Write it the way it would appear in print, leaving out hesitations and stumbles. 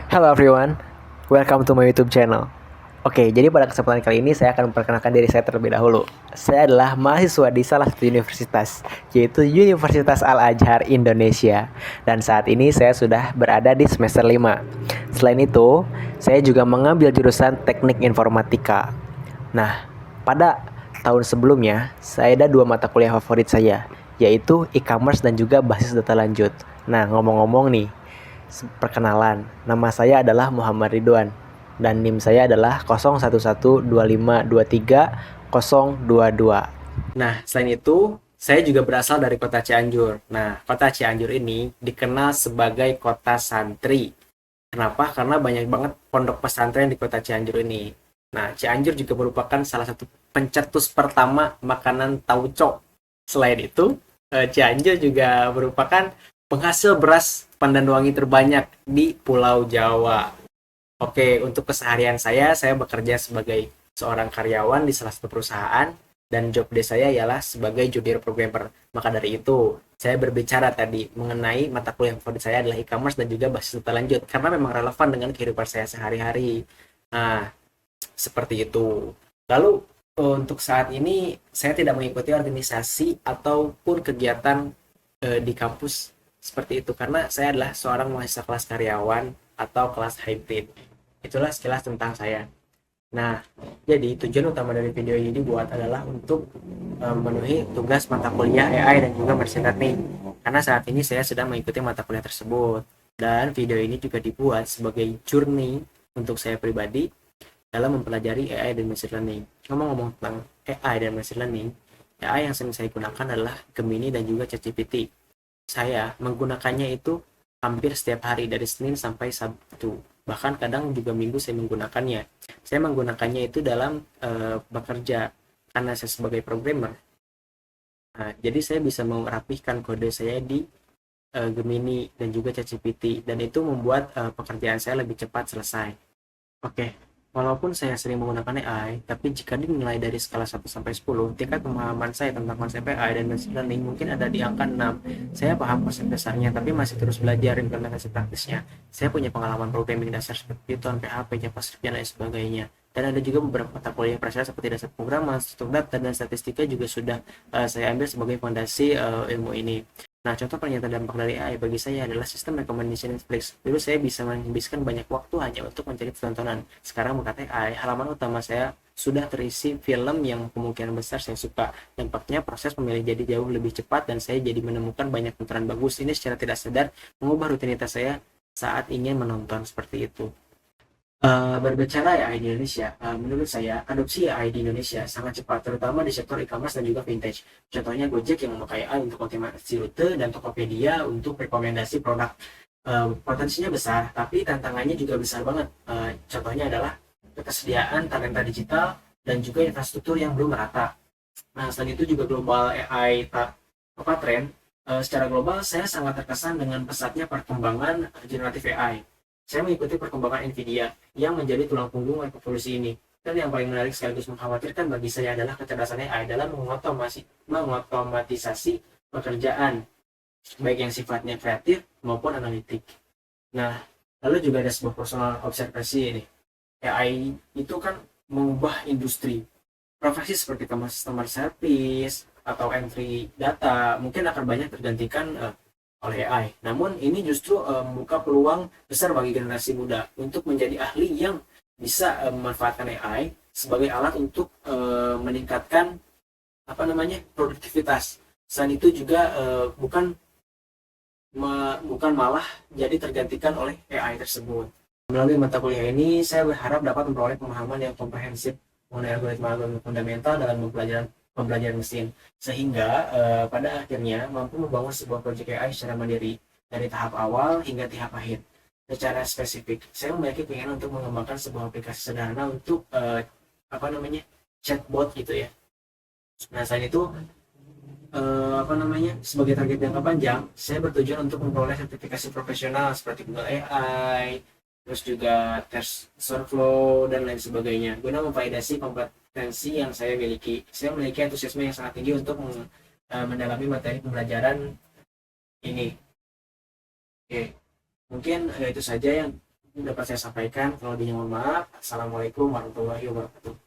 Hello everyone, welcome to my YouTube channel. Oke, jadi pada kesempatan kali ini saya akan memperkenalkan diri saya terlebih dahulu. Saya adalah mahasiswa di salah satu universitas, yaitu Universitas Al-Azhar Indonesia. Dan saat ini saya sudah berada di semester 5. Selain itu, saya juga mengambil jurusan Teknik Informatika. Nah, pada tahun sebelumnya, saya ada dua mata kuliah favorit saya, yaitu e-commerce dan juga basis data lanjut. Nah, ngomong-ngomong nih, perkenalan, nama saya adalah Muhammad Ridwan dan NIM saya adalah 0112523022. Nah, selain itu, saya juga berasal dari kota Cianjur. Nah, kota Cianjur ini dikenal sebagai kota santri. Kenapa? Karena banyak banget pondok pesantren di kota Cianjur ini. Nah, Cianjur juga merupakan salah satu pencetus pertama makanan tauco. Selain itu, Cianjur juga merupakan penghasil beras pandan wangi terbanyak di Pulau Jawa. Oke, untuk keseharian saya bekerja sebagai seorang karyawan di salah satu perusahaan dan job desk saya ialah sebagai junior programmer. Maka dari itu, saya berbicara tadi mengenai mata kuliah favorit saya adalah e-commerce dan juga basis data lanjut karena memang relevan dengan kehidupan saya sehari-hari. Nah, seperti itu. Lalu untuk saat ini saya tidak mengikuti organisasi ataupun kegiatan di kampus seperti itu karena saya adalah seorang mahasiswa kelas karyawan atau kelas hybrid. Itulah sekilas tentang saya. Nah, jadi tujuan utama dari video ini dibuat adalah untuk memenuhi tugas mata kuliah AI dan juga machine learning. Karena saat ini saya sedang mengikuti mata kuliah tersebut. Dan video ini juga dibuat sebagai journey untuk saya pribadi dalam mempelajari AI dan machine learning. Ngomong-ngomong tentang AI dan machine learning, AI yang sering saya gunakan adalah Gemini dan juga ChatGPT. Saya menggunakannya itu hampir setiap hari dari Senin sampai Sabtu. Bahkan kadang juga Minggu saya menggunakannya. Saya menggunakannya itu dalam bekerja karena saya sebagai programmer. Nah, jadi saya bisa merapihkan kode saya di Gemini dan juga ChatGPT dan itu membuat pekerjaan saya lebih cepat selesai. Oke, walaupun saya sering menggunakan AI, tapi jika dinilai dari skala 1 sampai 10, tingkat pemahaman saya tentang konsep AI dan machine learning mungkin ada di angka 6. Saya paham konsep dasarnya, tapi masih terus belajar implementasi praktisnya. Saya punya pengalaman programming dasar seperti Python, PHP, JavaScript, dan lain sebagainya. Dan ada juga beberapa mata kuliah prasar seperti dasar pemrograman, struktur data, dan statistika juga sudah saya ambil sebagai fondasi ilmu ini. Nah, contoh pernyataan dampak dari AI bagi saya adalah sistem rekomendasi Netflix. Dulu saya bisa menghabiskan banyak waktu hanya untuk mencari tontonan. Sekarang berkat AI, halaman utama saya sudah terisi film yang kemungkinan besar saya suka. Dampaknya proses memilih jadi jauh lebih cepat dan saya jadi menemukan banyak tontonan bagus. Ini secara tidak sadar mengubah rutinitas saya saat ingin menonton seperti itu. Berbicara AI di Indonesia, menurut saya adopsi AI di Indonesia sangat cepat, terutama di sektor e-commerce dan juga vintage. Contohnya Gojek yang memakai AI untuk optimasi rute dan Tokopedia untuk rekomendasi produk. Potensinya besar, tapi tantangannya juga besar banget. Contohnya adalah ketersediaan talenta digital dan juga infrastruktur yang belum merata. Nah, selain itu juga global AI tren. Secara global, saya sangat terkesan dengan pesatnya perkembangan generatif AI. Saya mengikuti perkembangan Nvidia yang menjadi tulang punggung revolusi ini. Dan yang paling menarik sekaligus mengkhawatirkan bagi saya adalah kecerdasan AI dalam mengotomatisasi pekerjaan, baik yang sifatnya kreatif maupun analitik. Nah, lalu juga ada sebuah personal observasi ini. AI itu kan mengubah industri. Profesi seperti customer service atau entry data mungkin akan banyak tergantikan oleh AI. Namun ini justru membuka peluang besar bagi generasi muda untuk menjadi ahli yang bisa memanfaatkan AI sebagai alat untuk meningkatkan produktivitas. Selain itu juga bukan malah jadi tergantikan oleh AI tersebut. Melalui mata kuliah ini, saya berharap dapat memperoleh pemahaman yang komprehensif mengenai algoritma fundamental dalam pembelajaran mesin, sehingga pada akhirnya mampu membangun sebuah proyek AI secara mandiri dari tahap awal hingga tahap akhir. Secara spesifik, saya memiliki keinginan untuk mengembangkan sebuah aplikasi sederhana untuk chatbot gitu ya. Nah, selain itu sebagai target jangka panjang, saya bertujuan untuk memperoleh sertifikasi profesional seperti Google AI, terus juga tes workflow dan lain sebagainya guna memvalidasi kompetensi yang saya miliki. Saya memiliki antusiasme yang sangat tinggi untuk mendalami materi pembelajaran ini. Oke, mungkin itu saja yang Ini dapat saya sampaikan. Kalau mohon maaf. Assalamualaikum warahmatullahi wabarakatuh.